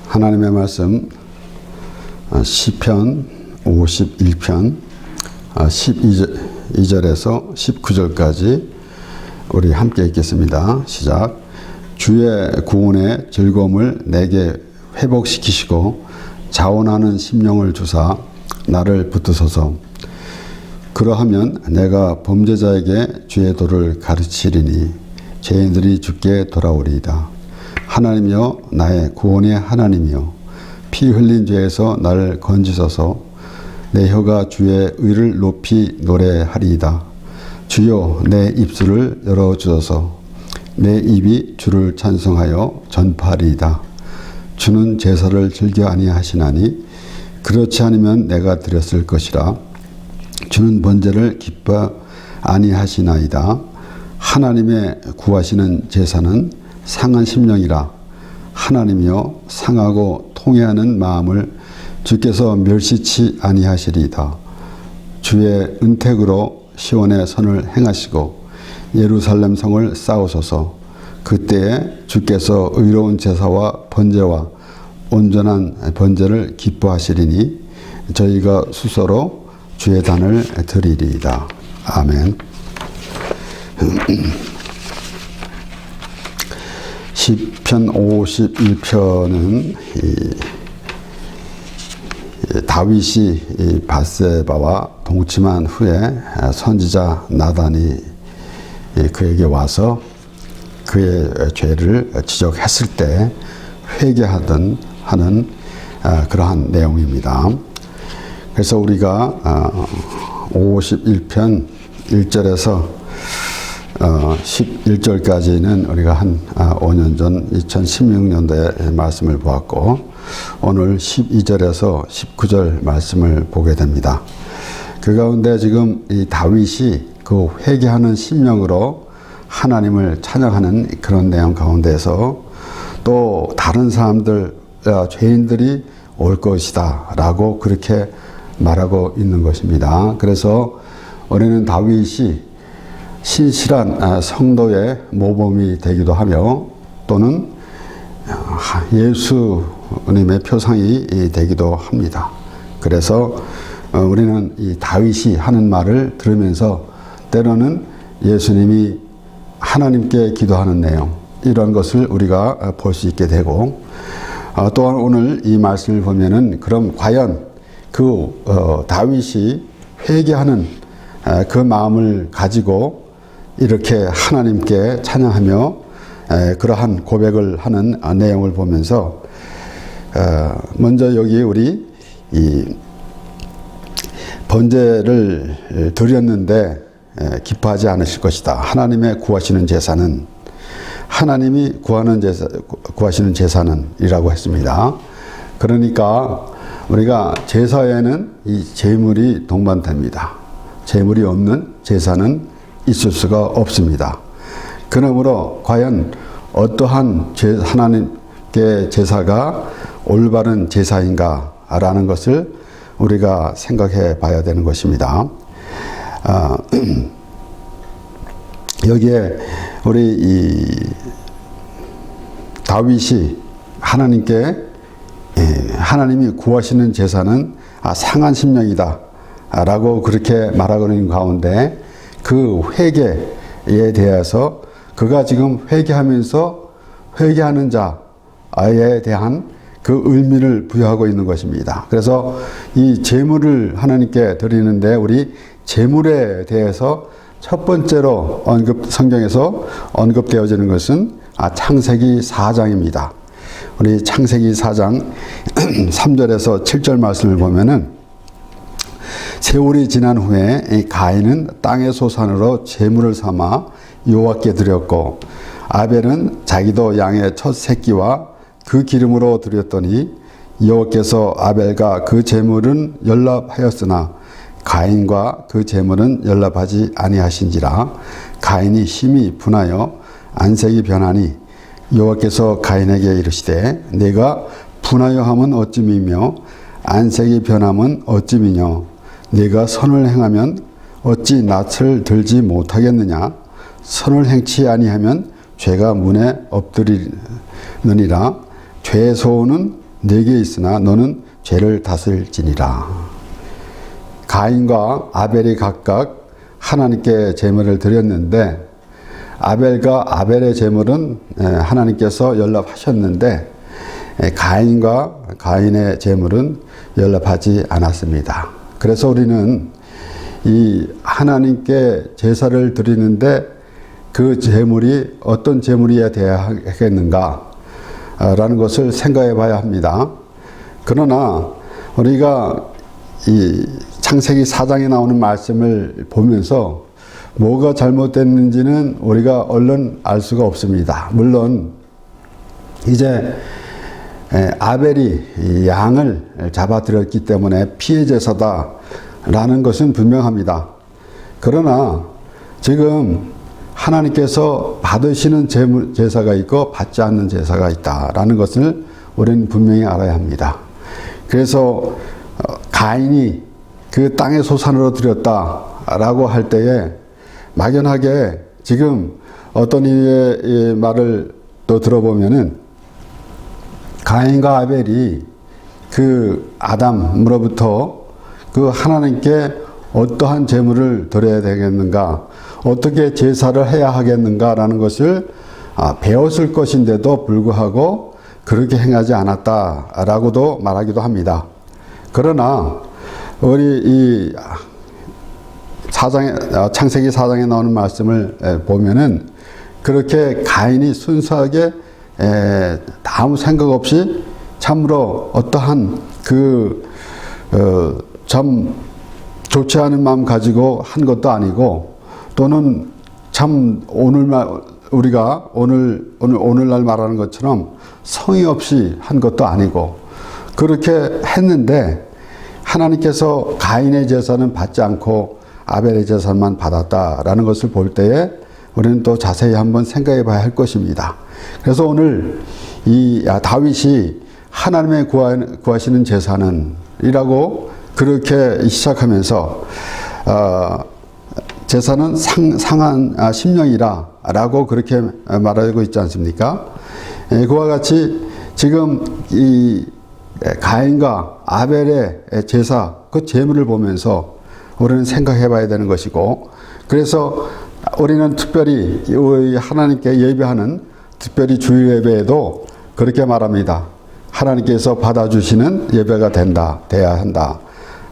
하나님의 말씀 시편 51편 12절에서 19절까지 우리 함께 읽겠습니다. 시작. 주의 구원의 즐거움을 내게 회복시키시고 자원하는 심령을 주사 나를 붙드소서. 그러하면 내가 범죄자에게 주의 도를 가르치리니 죄인들이 주께 돌아오리이다. 하나님이여 나의 구원의 하나님이여 피 흘린 죄에서 나를 건지소서. 내 혀가 주의 의를 높이 노래하리이다. 주여 내 입술을 열어주소서. 내 입이 주를 찬송하여 전파하리이다. 주는 제사를 즐겨 아니하시나니 그렇지 않으면 내가 드렸을 것이라. 주는 번제를 기뻐 아니하시나이다. 하나님의 구하시는 제사는 상한 심령이라. 하나님이여 상하고 통회하는 마음을 주께서 멸시치 아니하시리이다. 주의 은택으로 시온의 선을 행하시고 예루살렘 성을 쌓으소서. 그때에 주께서 의로운 제사와 번제와 온전한 번제를 기뻐하시리니 저희가 수서로 주의 단을 드리리이다. 아멘. 시편 51편은 다윗이 밧세바와 동침한 후에 선지자 나단이 그에게 와서 그의 죄를 지적했을 때 회개하는 그러한 내용입니다. 그래서 우리가 51편 1절에서 11절까지는 우리가 한 5년 전 2016년도에 말씀을 보았고 오늘 12절에서 19절 말씀을 보게 됩니다. 그 가운데 지금 이 다윗이 그 회개하는 심령으로 하나님을 찬양하는 그런 내용 가운데서 또 다른 사람들, 죄인들이 올 것이다 라고 그렇게 말하고 있는 것입니다. 그래서 우리는 다윗이 신실한 성도의 모범이 되기도 하며 또는 예수님의 표상이 되기도 합니다. 그래서 우리는 이 다윗이 하는 말을 들으면서 때로는 예수님이 하나님께 기도하는 내용 이런 것을 우리가 볼 수 있게 되고 또한 오늘 이 말씀을 보면은 그럼 과연 그 다윗이 회개하는 그 마음을 가지고 이렇게 하나님께 찬양하며 그러한 고백을 하는 내용을 보면서 먼저 여기 우리 이 번제를 드렸는데 기뻐하지 않으실 것이다. 하나님의 구하시는 제사는 하나님이 구하시는 제사는 이라고 했습니다. 그러니까 우리가 제사에는 이 제물이 동반됩니다. 제물이 없는 제사는 있을 수가 없습니다. 그러므로 과연 어떠한 하나님께 제사가 올바른 제사인가라는 것을 우리가 생각해 봐야 되는 것입니다. 여기에 우리 이 다윗이 하나님께 하나님이 구하시는 제사는 상한 심령이다 라고 그렇게 말하고 있는 가운데 그 회개에 대해서 그가 지금 회개하면서 회개하는 자에 대한 그 의미를 부여하고 있는 것입니다. 그래서 이 제물을 하나님께 드리는데 우리 제물에 대해서 첫 번째로 성경에서 언급되어지는 것은 창세기 4장입니다. 우리 창세기 4장 3절에서 7절 말씀을 보면은 세월이 지난 후에 가인은 땅의 소산으로 제물을 삼아 여호와께 드렸고 아벨은 자기도 양의 첫 새끼와 그 기름으로 드렸더니 여호와께서 아벨과 그 제물은 연락하였으나 가인과 그 제물은 연락하지 아니하신지라. 가인이 심히 분하여 안색이 변하니 여호와께서 가인에게 이르시되 내가 분하여 함은 어찌미며 안색이 변함은 어찌미뇨. 네가 선을 행하면 어찌 낯을 들지 못하겠느냐. 선을 행치 아니하면 죄가 문에 엎드리느니라. 죄의 소원은 네게 있으나 너는 죄를 다스릴지니라. 가인과 아벨이 각각 하나님께 제물을 드렸는데 아벨과 아벨의 제물은 하나님께서 연락하셨는데 가인과 가인의 제물은 연락하지 않았습니다. 그래서 우리는 이 하나님께 제사를 드리는데 그 제물이 어떤 제물이어야 되겠는가 라는 것을 생각해 봐야 합니다. 그러나 우리가 이 창세기 4장에 나오는 말씀을 보면서 뭐가 잘못됐는지는 우리가 얼른 알 수가 없습니다. 물론 이제 아벨이 양을 잡아들였기 때문에 피해 제사다라는 것은 분명합니다. 그러나 지금 하나님께서 받으시는 제사가 있고 받지 않는 제사가 있다라는 것을 우리는 분명히 알아야 합니다. 그래서 가인이 그 땅의 소산으로 드렸다라고 할 때에 막연하게 지금 어떤 이의 말을 또 들어보면은 가인과 아벨이 그 아담으로부터 그 하나님께 어떠한 제물을 드려야 되겠는가, 어떻게 제사를 해야 하겠는가라는 것을 배웠을 것인데도 불구하고 그렇게 행하지 않았다라고도 말하기도 합니다. 그러나 우리 이 창세기 4장에 나오는 말씀을 보면은 그렇게 가인이 순수하게 아무 생각 없이 참으로 어떠한 참 좋지 않은 마음 가지고 한 것도 아니고 또는 참 우리가 오늘날 말하는 것처럼 성의 없이 한 것도 아니고 그렇게 했는데 하나님께서 가인의 제사는 받지 않고 아벨의 제사만 받았다라는 것을 볼 때에 우리는 또 자세히 한번 생각해 봐야 할 것입니다. 그래서 오늘 이 다윗이 하나님의 구하시는 제사는 이라고 그렇게 시작하면서 제사는 상한 심령이라 라고 그렇게 말하고 있지 않습니까? 그와 같이 지금 이 가인과 아벨의 제사 그 제물을 보면서 우리는 생각해 봐야 되는 것이고 그래서 우리는 특별히 하나님께 예배하는 특별히 주일 예배에도 그렇게 말합니다. 하나님께서 받아주시는 예배가 돼야 한다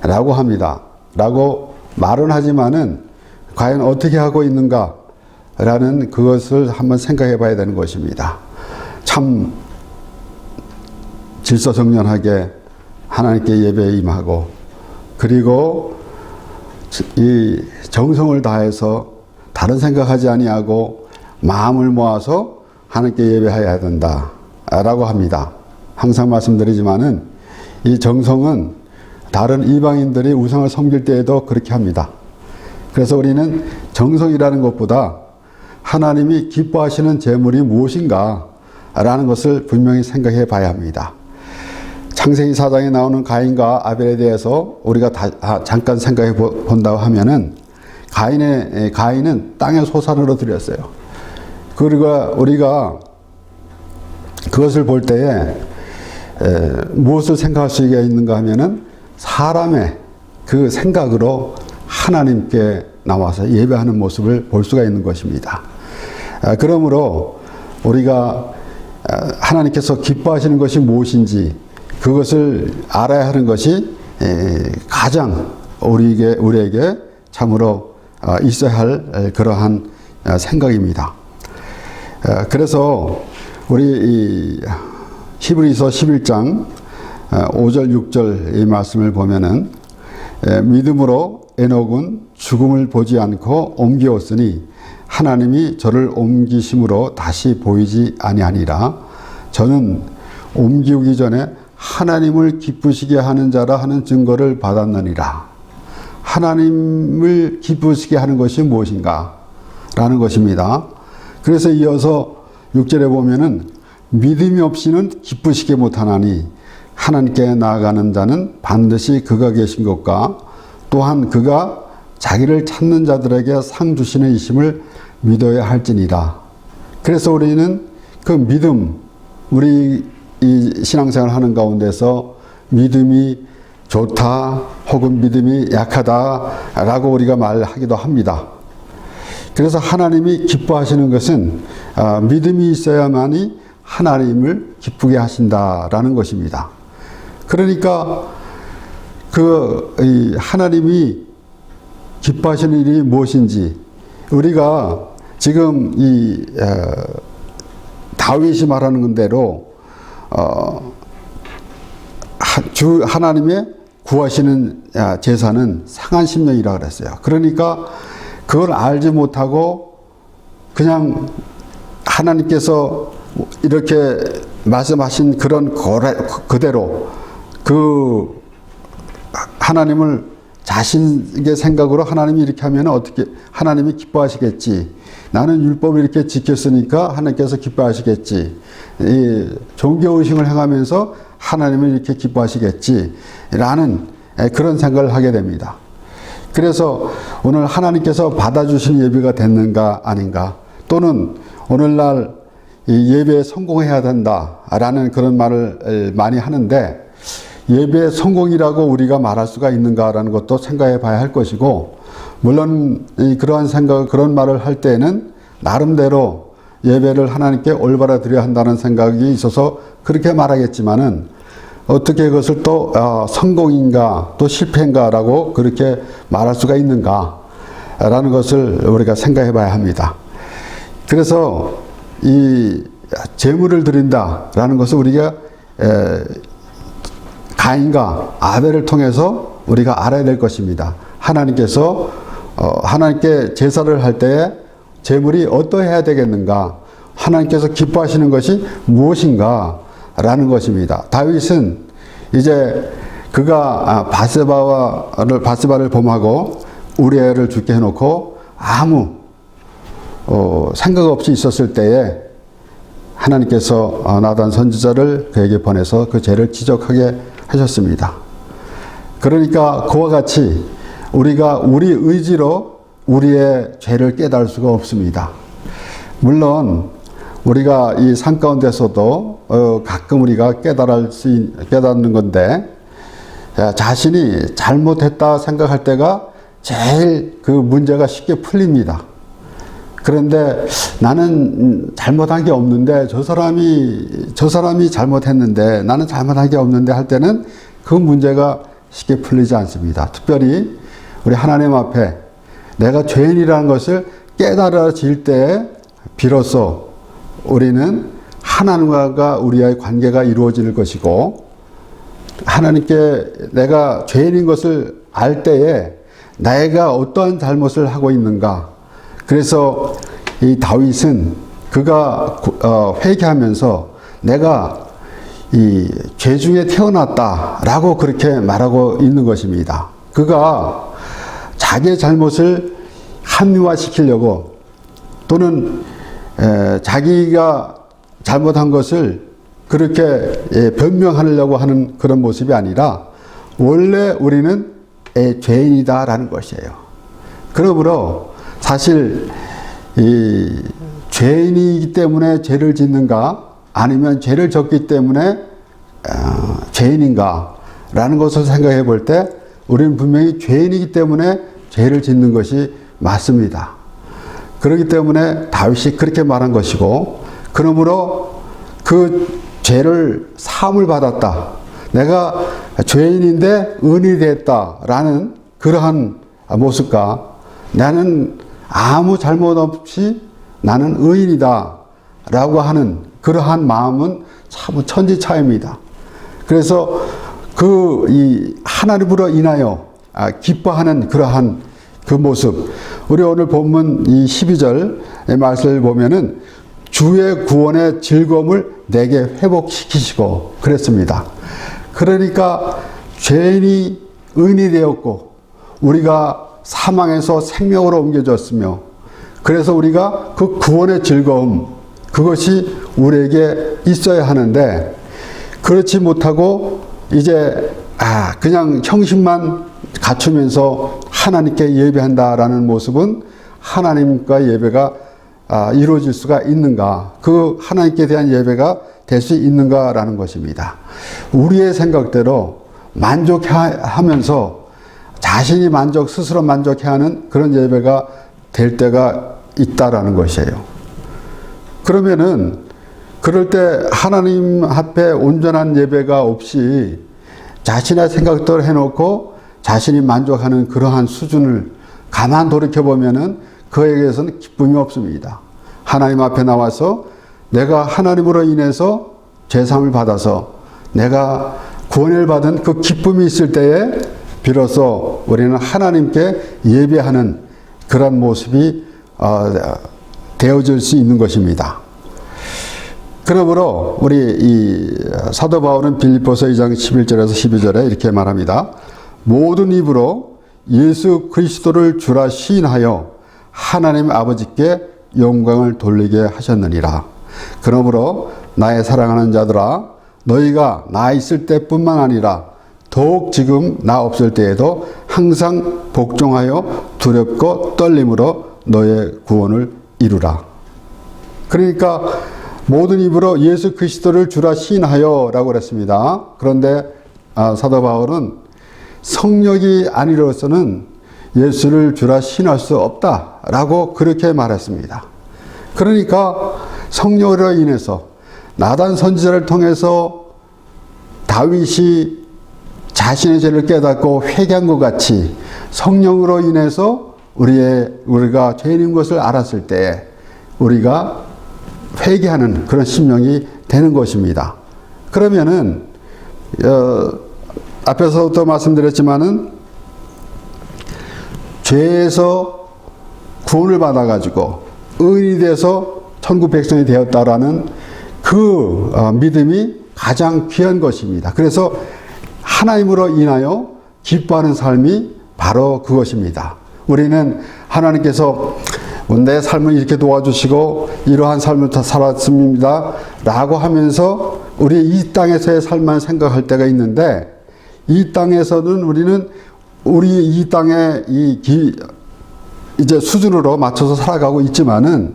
라고 합니다. 라고 말은 하지만은 과연 어떻게 하고 있는가 라는 그것을 한번 생각해 봐야 되는 것입니다. 참 질서정연하게 하나님께 예배에 임하고 그리고 이 정성을 다해서 다른 생각하지 아니하고 마음을 모아서 하나님께 예배해야 된다 라고 합니다. 항상 말씀드리지만은 이 정성은 다른 이방인들이 우상을 섬길 때에도 그렇게 합니다. 그래서 우리는 정성이라는 것보다 하나님이 기뻐하시는 제물이 무엇인가 라는 것을 분명히 생각해 봐야 합니다. 창세기 4장에 나오는 가인과 아벨에 대해서 우리가 잠깐 생각해 본다고 하면은 가인은 땅의 소산으로 드렸어요. 그리고 우리가 그것을 볼 때에 무엇을 생각할 수가 있는가 하면은 사람의 그 생각으로 하나님께 나와서 예배하는 모습을 볼 수가 있는 것입니다. 그러므로 우리가 하나님께서 기뻐하시는 것이 무엇인지 그것을 알아야 하는 것이 가장 우리에게 참으로 있어야 할 그러한 생각입니다. 그래서 우리 히브리서 11장 5절 6절 이 말씀을 보면은 믿음으로 에녹은 죽음을 보지 않고 옮기었으니 하나님이 저를 옮기심으로 다시 보이지 아니하니라. 저는 옮기기 전에 하나님을 기쁘시게 하는 자라 하는 증거를 받았느니라. 하나님을 기쁘시게 하는 것이 무엇인가? 라는 것입니다. 그래서 이어서 6절에 보면은 믿음이 없이는 기쁘시게 못하나니 하나님께 나아가는 자는 반드시 그가 계신 것과 또한 그가 자기를 찾는 자들에게 상 주시는 이심을 믿어야 할지니라. 그래서 우리는 그 믿음, 우리 이 신앙생활 하는 가운데서 믿음이 좋다 혹은 믿음이 약하다라고 우리가 말하기도 합니다. 그래서 하나님이 기뻐하시는 것은 믿음이 있어야만이 하나님을 기쁘게 하신다라는 것입니다. 그러니까 하나님이 기뻐하시는 일이 무엇인지 우리가 지금 다윗이 말하는 대로 하나님의 구하시는 제사는 상한 심령이라 그랬어요. 그러니까 그걸 알지 못하고 그냥 하나님께서 이렇게 말씀하신 그런 그대로 그 하나님을 자신의 생각으로 하나님이 이렇게 하면 어떻게 하나님이 기뻐하시겠지. 나는 율법을 이렇게 지켰으니까 하나님께서 기뻐하시겠지. 이 종교의식을 행하면서 하나님을 이렇게 기뻐하시겠지. 라는 그런 생각을 하게 됩니다. 그래서 오늘 하나님께서 받아주신 예배가 됐는가 아닌가 또는 오늘날 이 예배에 성공해야 된다라는 그런 말을 많이 하는데 예배의 성공이라고 우리가 말할 수가 있는가라는 것도 생각해 봐야 할 것이고 물론 그러한 생각 그런 말을 할 때에는 나름대로 예배를 하나님께 올바라 드려야 한다는 생각이 있어서 그렇게 말하겠지만은 어떻게 그것을 또 성공인가 또 실패인가라고 그렇게 말할 수가 있는가라는 것을 우리가 생각해 봐야 합니다. 그래서 이 제물을 드린다라는 것을 우리가 가인과 아벨을 통해서 우리가 알아야 될 것입니다. 하나님께서 하나님께 제사를 할 때에 제물이 어떠해야 되겠는가 하나님께서 기뻐하시는 것이 무엇인가 라는 것입니다. 다윗은 이제 그가 바세바를 범하고 우리아를 죽게 해놓고 아무 생각 없이 있었을 때에 하나님께서 나단 선지자를 그에게 보내서 그 죄를 지적하게 하셨습니다. 그러니까 그와 같이 우리가 우리 의지로 우리의 죄를 깨달을 수가 없습니다. 물론 우리가 이 삶 가운데서도 가끔 우리가 깨닫는 건데 자신이 잘못했다 생각할 때가 제일 그 문제가 쉽게 풀립니다. 그런데 나는 잘못한 게 없는데 저 사람이 잘못했는데 나는 잘못한 게 없는데 할 때는 그 문제가 쉽게 풀리지 않습니다. 특별히 우리 하나님 앞에 내가 죄인이라는 것을 깨달아질 때 비로소 우리는 하나님과 우리의 관계가 이루어질 것이고 하나님께 내가 죄인인 것을 알 때에 내가 어떠한 잘못을 하고 있는가. 그래서 이 다윗은 그가 회개하면서 내가 이 죄 중에 태어났다라고 그렇게 말하고 있는 것입니다. 그가 자기의 잘못을 합리화시키려고 또는 자기가 잘못한 것을 그렇게 변명하려고 하는 그런 모습이 아니라 원래 우리는 죄인이다라는 것이에요. 그러므로 사실 이 죄인이기 때문에 죄를 짓는가 아니면 죄를 졌기 때문에 죄인인가 라는 것을 생각해 볼 때 우리는 분명히 죄인이기 때문에 죄를 짓는 것이 맞습니다. 그렇기 때문에 다윗이 그렇게 말한 것이고 그러므로 그 죄를 사함을 받았다. 내가 죄인인데 의인이 됐다라는 그러한 모습과 나는 아무 잘못 없이 나는 의인이다 라고 하는 그러한 마음은 참 천지차이입니다. 그래서 이 하나님으로 인하여 기뻐하는 그러한 그 모습 우리 오늘 본문 이 12절의 말씀을 보면은 주의 구원의 즐거움을 내게 회복시키시고 그랬습니다. 그러니까 죄인이 의인이 되었고 우리가 사망에서 생명으로 옮겨졌으며 그래서 우리가 그 구원의 즐거움 그것이 우리에게 있어야 하는데 그렇지 못하고 이제 그냥 형식만 갖추면서 하나님께 예배한다라는 모습은 하나님과 예배가 이루어질 수가 있는가? 그 하나님께 대한 예배가 될 수 있는가라는 것입니다. 우리의 생각대로 만족하면서 자신이 스스로 만족해하는 그런 예배가 될 때가 있다라는 것이에요. 그러면은 그럴 때 하나님 앞에 온전한 예배가 없이 자신의 생각대로 해놓고 자신이 만족하는 그러한 수준을 가만 돌이켜보면은 그에게서는 기쁨이 없습니다. 하나님 앞에 나와서 내가 하나님으로 인해서 죄사함을 받아서 내가 구원을 받은 그 기쁨이 있을 때에 비로소 우리는 하나님께 예배하는 그런 모습이 되어질 수 있는 것입니다. 그러므로 우리 이 사도 바울은 빌립보서 2장 11절에서 12절에 이렇게 말합니다. 모든 입으로 예수 그리스도를 주라 시인하여 하나님 아버지께 영광을 돌리게 하셨느니라. 그러므로 나의 사랑하는 자들아 너희가 나 있을 때뿐만 아니라 더욱 지금 나 없을 때에도 항상 복종하여 두렵고 떨림으로 너의 구원을 이루라. 그러니까 모든 입으로 예수 그리스도를 주라 시인하여 라고 그랬습니다. 그런데 사도 바울은 성령이 아니로서는 예수를 주라 시인할 수 없다라고 그렇게 말했습니다. 그러니까 성령으로 인해서 나단 선지자를 통해서 다윗이 자신의 죄를 깨닫고 회개한 것 같이 성령으로 인해서 우리가 죄인인 것을 알았을 때 우리가 회개하는 그런 심령이 되는 것입니다. 그러면은 앞에서부터 말씀드렸지만은 죄에서 구원을 받아가지고 의인이 돼서 천국 백성이 되었다라는 그 믿음이 가장 귀한 것입니다. 그래서 하나님으로 인하여 기뻐하는 삶이 바로 그것입니다. 우리는 하나님께서 내 삶을 이렇게 도와주시고 이러한 삶을 살았습니다 라고 하면서 우리 이 땅에서의 삶만 생각할 때가 있는데 이 땅에서는 우리는 우리 이 땅의 이제 수준으로 맞춰서 살아가고 있지만은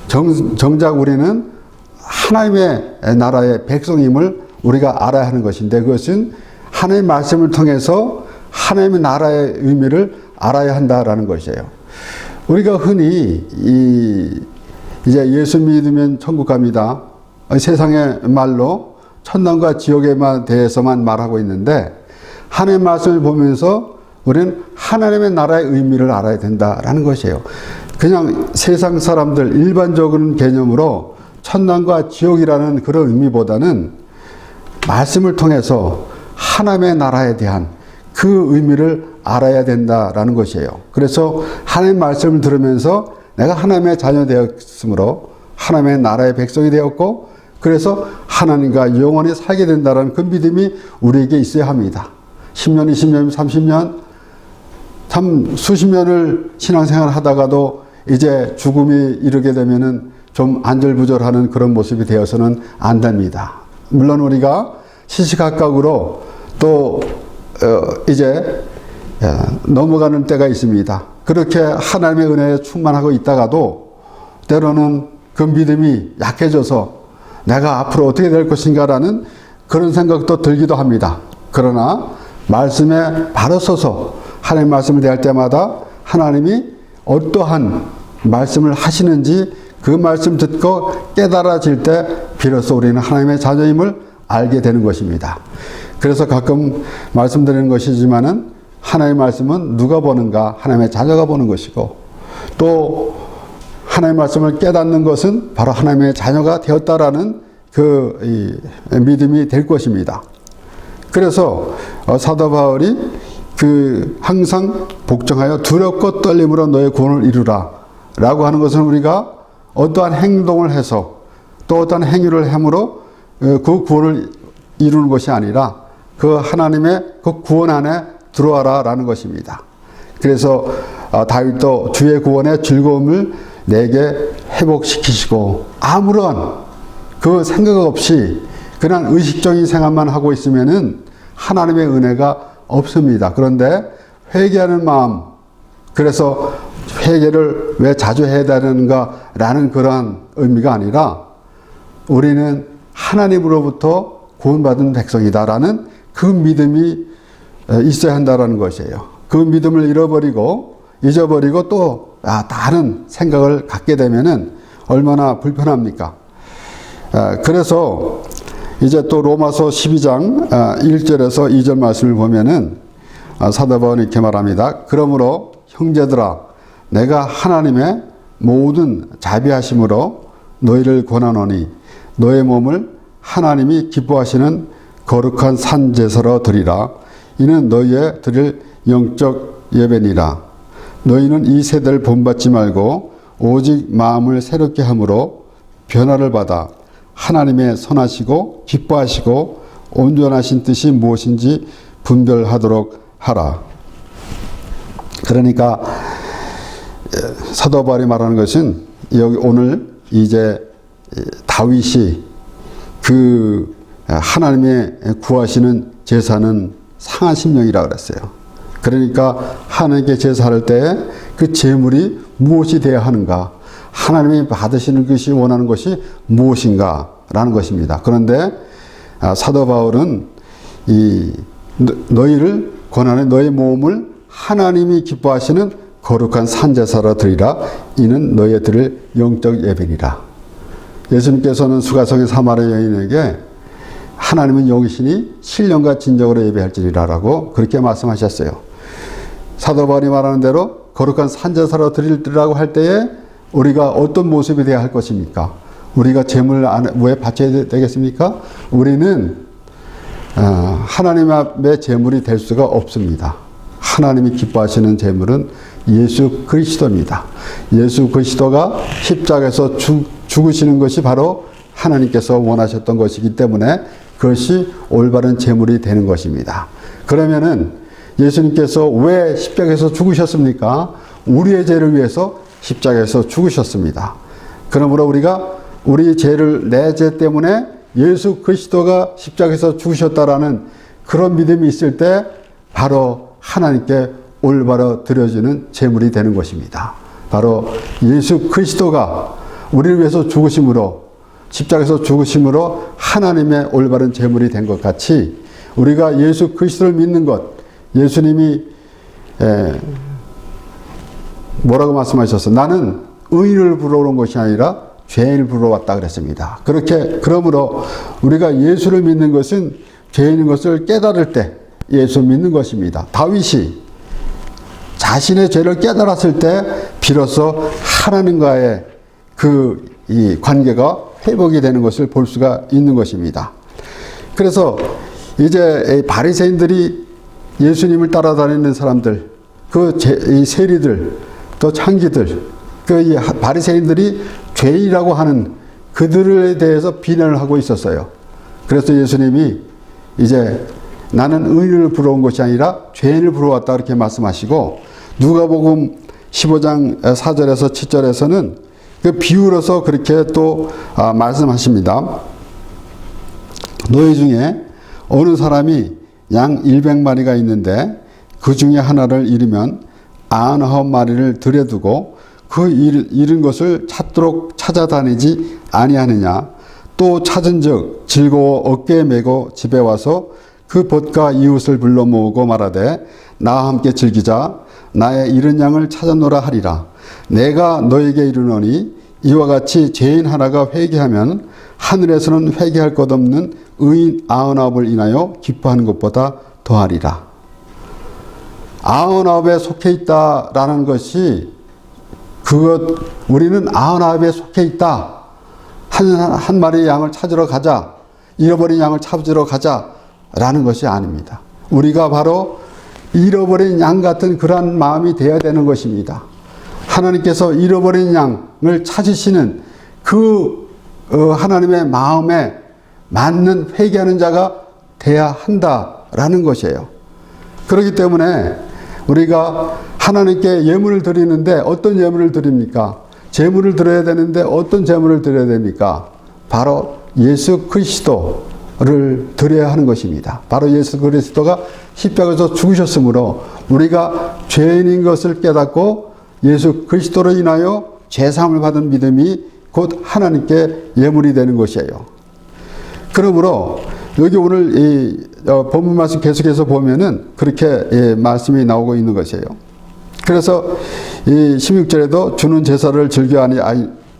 정작 우리는 하나님의 나라의 백성임을 우리가 알아야 하는 것인데 그것은 하나님의 말씀을 통해서 하나님의 나라의 의미를 알아야 한다라는 것이에요. 우리가 흔히 이제 예수 믿으면 천국 갑니다. 세상의 말로 천당과 지옥에 대해서만 말하고 있는데 하나님의 말씀을 보면서 우리는 하나님의 나라의 의미를 알아야 된다라는 것이에요. 그냥 세상 사람들 일반적인 개념으로 천당과 지옥이라는 그런 의미보다는 말씀을 통해서 하나님의 나라에 대한 그 의미를 알아야 된다라는 것이에요. 그래서 하나님의 말씀을 들으면서 내가 하나님의 자녀 되었으므로 하나님의 나라의 백성이 되었고 그래서 하나님과 영원히 살게 된다는 그 믿음이 우리에게 있어야 합니다. 10년, 20년, 30년 참 수십 년을 신앙생활을 하다가도 이제 죽음이 이르게 되면은 좀 안절부절하는 그런 모습이 되어서는 안 됩니다. 물론 우리가 시시각각으로 또 이제 넘어가는 때가 있습니다. 그렇게 하나님의 은혜에 충만하고 있다가도 때로는 그 믿음이 약해져서 내가 앞으로 어떻게 될 것인가라는 그런 생각도 들기도 합니다. 그러나 말씀에 바로 서서 하나님의 말씀을 대할 때마다 하나님이 어떠한 말씀을 하시는지 그 말씀 듣고 깨달아질 때 비로소 우리는 하나님의 자녀임을 알게 되는 것입니다. 그래서 가끔 말씀드리는 것이지만은 하나님의 말씀은 누가 보는가? 하나님의 자녀가 보는 것이고 또 하나님의 말씀을 깨닫는 것은 바로 하나님의 자녀가 되었다라는 그 믿음이 될 것입니다. 그래서 사도 바울이 항상 복종하여 두렵고 떨림으로 너의 구원을 이루라 라고 하는 것은 우리가 어떠한 행동을 해서 또 어떠한 행위를 함으로 그 구원을 이루는 것이 아니라 그 하나님의 그 구원 안에 들어와라 라는 것입니다. 그래서 다윗도 주의 구원의 즐거움을 내게 회복시키시고 아무런 그 생각 없이 그냥 의식적인 생각만 하고 있으면은 하나님의 은혜가 없습니다. 그런데 회개하는 마음, 그래서 회개를 왜 자주 해야 되는가 라는 그러한 의미가 아니라 우리는 하나님으로부터 구원받은 백성이다라는 그 믿음이 있어야 한다라는 것이에요. 그 믿음을 잊어버리고 또 다른 생각을 갖게 되면은 얼마나 불편합니까? 그래서 이제 또 로마서 12장 1절에서 2절 말씀을 보면은 사도 바울이 이렇게 말합니다. 그러므로 형제들아 내가 하나님의 모든 자비하심으로 너희를 권하노니 너의 몸을 하나님이 기뻐하시는 거룩한 산 제사로 드리라. 이는 너희의 드릴 영적 예배니라. 너희는 이 세대를 본받지 말고 오직 마음을 새롭게 함으로 변화를 받아 하나님의 선하시고 기뻐하시고 온전하신 뜻이 무엇인지 분별하도록 하라. 그러니까 사도 바울이 말하는 것은 여기 오늘 이제 다윗이 그 하나님의 구하시는 제사는 상한 심령이라 그랬어요. 그러니까 하나님께 제사할 때 그 제물이 무엇이 되어야 하는가, 하나님이 받으시는 것이 원하는 것이 무엇인가 라는 것입니다. 그런데 사도 바울은 너희를 권하는 너의 몸을 하나님이 기뻐하시는 거룩한 산제사로 드리라. 이는 너희의 드릴 영적 예배니라. 예수님께서는 수가성의 사마리아 여인에게 하나님은 영이시니 신령과 진정으로 예배할지니라라고 그렇게 말씀하셨어요. 사도 바울이 말하는 대로 거룩한 산제사로 드리라고 할 때에 우리가 어떤 모습이 되어야 할 것입니까? 우리가 제물을 왜 바쳐야 되겠습니까? 우리는 하나님 앞에 제물이 될 수가 없습니다. 하나님이 기뻐하시는 제물은 예수 그리스도입니다. 예수 그리스도가 십자가에서 죽으시는 것이 바로 하나님께서 원하셨던 것이기 때문에 그것이 올바른 제물이 되는 것입니다. 그러면은 예수님께서 왜 십자가에서 죽으셨습니까? 우리의 죄를 위해서 십자가에서 죽으셨습니다. 그러므로 우리가 우리 죄를 내 죄 때문에 예수 그리스도가 십자가에서 죽으셨다라는 그런 믿음이 있을 때 바로 하나님께 올바로 드려지는 제물이 되는 것입니다. 바로 예수 그리스도가 우리를 위해서 죽으심으로 십자가에서 죽으심으로 하나님의 올바른 제물이 된 것 같이 우리가 예수 그리스도를 믿는 것, 예수님이 뭐라고 말씀하셨어? 나는 의인을 부르러 온 것이 아니라 죄인을 부르러 왔다 그랬습니다. 그러므로 우리가 예수를 믿는 것은 죄인인 것을 깨달을 때 예수 믿는 것입니다. 다윗이 자신의 죄를 깨달았을 때 비로소 하나님과의 이 관계가 회복이 되는 것을 볼 수가 있는 것입니다. 그래서 이제 바리새인들이 예수님을 따라다니는 사람들, 이 세리들, 또 창기들, 이 바리새인들이 죄인이라고 하는 그들에 대해서 비난을 하고 있었어요. 그래서 예수님이 이제 나는 의인을 부러운 것이 아니라 죄인을 부러웠다 그렇게 말씀하시고 누가복음 15장 4절에서 7절에서는 그 비유로서 그렇게 또 말씀하십니다. 너희 중에 어느 사람이 양 100마리가 있는데 그 중에 하나를 잃으면 99마리를 들여두고 그 잃은 것을 찾도록 찾아다니지 아니하느냐. 또 찾은즉 즐거워 어깨에 메고 집에 와서 그 벗과 이웃을 불러 모으고 말하되 나와 함께 즐기자. 나의 잃은 양을 찾아노라 하리라. 내가 너에게 이르노니 이와 같이 죄인 하나가 회개하면 하늘에서는 회개할 것 없는 의인 99을 인하여 기뻐하는 것보다 더하리라. 99에 속해 있다라는 것이 우리는 99에 속해 있다. 한 마리의 양을 찾으러 가자. 잃어버린 양을 찾으러 가자라는 것이 아닙니다. 우리가 바로 잃어버린 양 같은 그러한 마음이 되어야 되는 것입니다. 하나님께서 잃어버린 양을 찾으시는 하나님의 마음에 맞는 회개하는 자가 돼야 한다라는 것이에요. 그렇기 때문에 우리가 하나님께 예물을 드리는데 어떤 예물을 드립니까? 제물을 드려야 되는데 어떤 제물을 드려야 됩니까? 바로 예수 그리스도를 드려야 하는 것입니다. 바로 예수 그리스도가 십자가에서 죽으셨으므로 우리가 죄인인 것을 깨닫고 예수 그리스도로 인하여 죄사함을 받은 믿음이 곧 하나님께 예물이 되는 것이에요. 그러므로 여기 오늘 이 본문 말씀 계속해서 보면은 그렇게 말씀이 나오고 있는 것이에요. 그래서 이 16절에도 주는 제사를 즐겨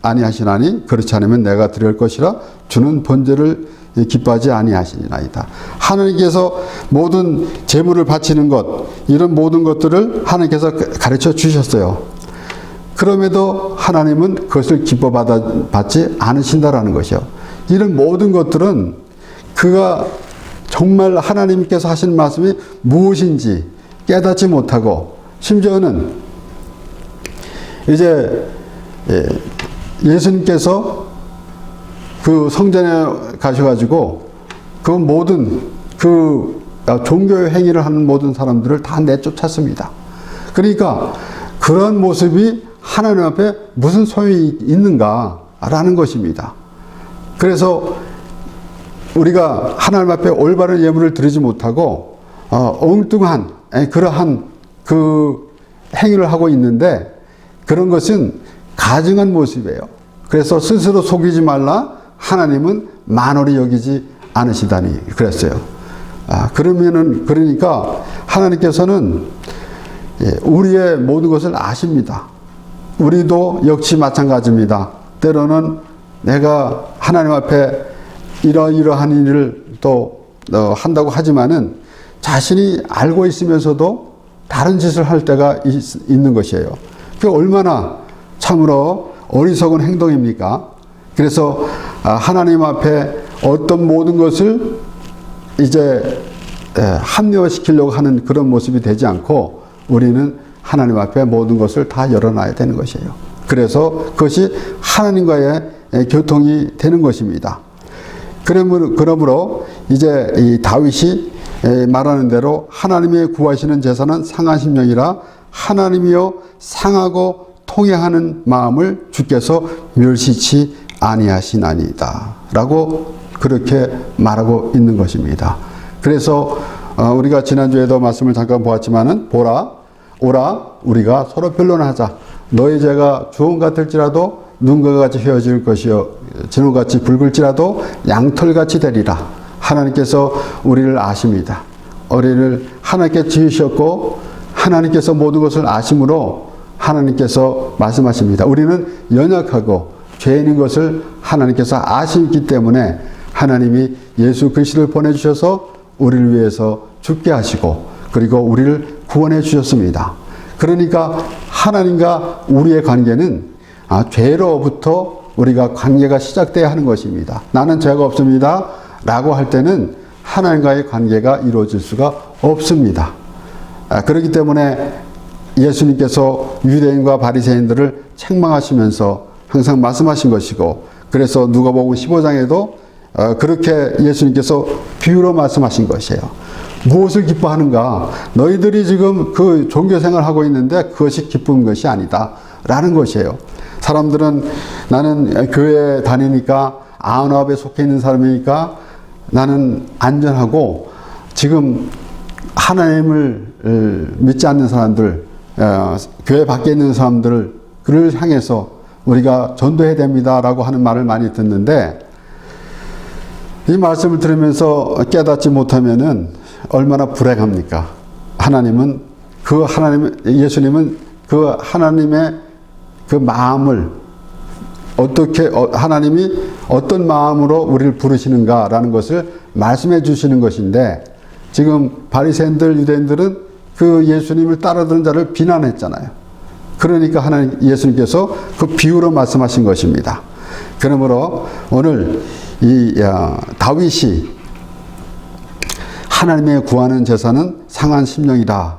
아니하시나니 그렇지 않으면 내가 드릴 것이라 주는 번제를 기뻐하지 아니하시나이다. 하나님께서 모든 제물을 바치는 것, 이런 모든 것들을 하나님께서 가르쳐 주셨어요. 그럼에도 하나님은 그것을 기뻐받지 않으신다라는 것이요. 이런 모든 것들은 그가 정말 하나님께서 하신 말씀이 무엇인지 깨닫지 못하고, 심지어는 이제 예수님께서 그 성전에 가셔가지고 그 모든 그 종교의 행위를 하는 모든 사람들을 다 내쫓았습니다. 그러니까 그런 모습이 하나님 앞에 무슨 소용이 있는가라는 것입니다. 그래서 우리가 하나님 앞에 올바른 예물을 드리지 못하고 엉뚱한 그러한 그 행위를 하고 있는데, 그런 것은 가증한 모습이에요. 그래서 스스로 속이지 말라, 하나님은 만홀히 여기지 않으시다니 그랬어요. 그러니까 하나님께서는 우리의 모든 것을 아십니다. 우리도 역시 마찬가지입니다. 때로는 내가 하나님 앞에 이러이러한 일을 또 한다고 하지만은 자신이 알고 있으면서도 다른 짓을 할 때가 있는 것이에요. 그게 얼마나 참으로 어리석은 행동입니까? 그래서 하나님 앞에 어떤 모든 것을 이제 합리화시키려고 하는 그런 모습이 되지 않고, 우리는 하나님 앞에 모든 것을 다 열어놔야 되는 것이에요. 그래서 그것이 하나님과의 교통이 되는 것입니다. 그러므로 이제 이 다윗이 말하는 대로 하나님의 구하시는 제사는 상한 심령이라 하나님이여 상하고 통회하는 마음을 주께서 멸시치 아니하시나이다 라고 그렇게 말하고 있는 것입니다. 그래서 우리가 지난주에도 말씀을 잠깐 보았지만은 오라 우리가 서로 변론하자. 너의 죄가 주홍 같을지라도 눈과 같이 헤어질 것이요 진홍같이 붉을지라도 양털같이 되리라. 하나님께서 우리를 아십니다. 우리를 하나님께 지으셨고 하나님께서 모든 것을 아심으로 하나님께서 말씀하십니다. 우리는 연약하고 죄인인 것을 하나님께서 아시기 때문에 하나님이 예수 그리스도를 보내주셔서 우리를 위해서 죽게 하시고 그리고 우리를 구원해 주셨습니다. 그러니까 하나님과 우리의 관계는 죄로부터 우리가 관계가 시작돼야 하는 것입니다. 나는 죄가 없습니다 라고 할 때는 하나님과의 관계가 이루어질 수가 없습니다. 그렇기 때문에 예수님께서 유대인과 바리새인들을 책망하시면서 항상 말씀하신 것이고, 그래서 누가복음 15장에도 그렇게 예수님께서 비유로 말씀하신 것이에요. 무엇을 기뻐하는가? 너희들이 지금 그 종교생활을 하고 있는데 그것이 기쁜 것이 아니다 라는 것이에요. 사람들은 나는 교회에 다니니까 아흔아홉에 속해 있는 사람이니까 나는 안전하고, 지금 하나님을 믿지 않는 사람들, 교회 밖에 있는 사람들을 향해서 우리가 전도해야 됩니다 라고 하는 말을 많이 듣는데, 이 말씀을 들으면서 깨닫지 못하면은 얼마나 불행합니까? 예수님은 그 하나님의 그 마음을 어떻게, 하나님이 어떤 마음으로 우리를 부르시는가라는 것을 말씀해 주시는 것인데, 지금 바리새인들, 유대인들은 그 예수님을 따르던 자를 비난했잖아요. 그러니까 예수님께서 그 비유로 말씀하신 것입니다. 그러므로 오늘 이 다윗이 하나님의 구하는 제사는 상한 심령이다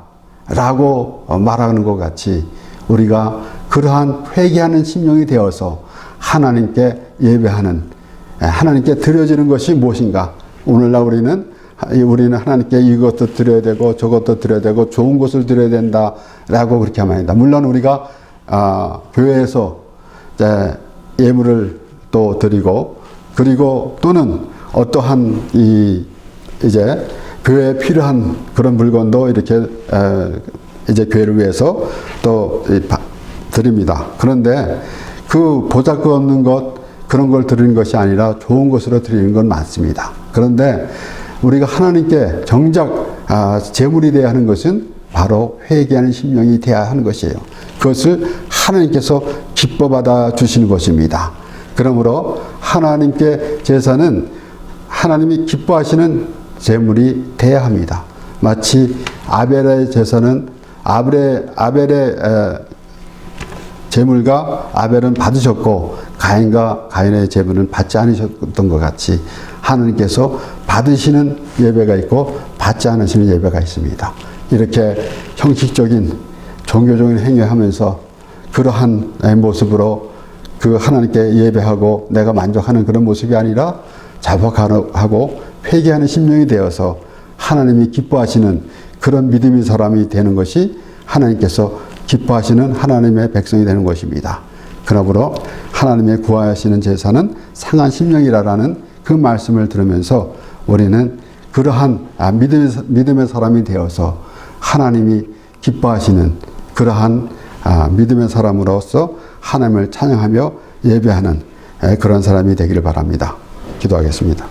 라고 말하는 것 같이, 우리가 그러한 회개하는 심령이 되어서 하나님께 예배하는, 하나님께 드려지는 것이 무엇인가. 오늘날 우리는 하나님께 이것도 드려야 되고 저것도 드려야 되고 좋은 것을 드려야 된다 라고 그렇게 하면 합니다. 물론 우리가 교회에서 예물을 또 드리고, 그리고 또는 어떠한 이제 교회에 필요한 그런 물건도 이렇게 이제 교회를 위해서 또 드립니다. 그런데 그 보잘것없는 것, 그런 걸 드리는 것이 아니라 좋은 것으로 드리는 건 맞습니다. 그런데 우리가 하나님께 정작 제물이 되어야 하는 것은 바로 회개하는 심령이 되어야 하는 것이에요. 그것을 하나님께서 기뻐받아 주시는 것입니다. 그러므로 하나님께 제사는 하나님이 기뻐하시는 제물이 되어야 합니다. 마치 아벨의 제사는 아벨의 제물과 아벨은 받으셨고 가인과 가인의 제물은 받지 않으셨던 것 같이 하나님께서 받으시는 예배가 있고 받지 않으시는 예배가 있습니다. 이렇게 형식적인 종교적인 행위하면서 그러한 모습으로 그 하나님께 예배하고 내가 만족하는 그런 모습이 아니라 자복하고 회개하는 심령이 되어서 하나님이 기뻐하시는 그런 믿음의 사람이 되는 것이 하나님께서 기뻐하시는 하나님의 백성이 되는 것입니다. 그러므로 하나님의 구하시는 제사는 상한 심령이라는 그 말씀을 들으면서 우리는 그러한 믿음의 사람이 되어서 하나님이 기뻐하시는 그러한 믿음의 사람으로서 하나님을 찬양하며 예배하는 그런 사람이 되기를 바랍니다. 기도하겠습니다.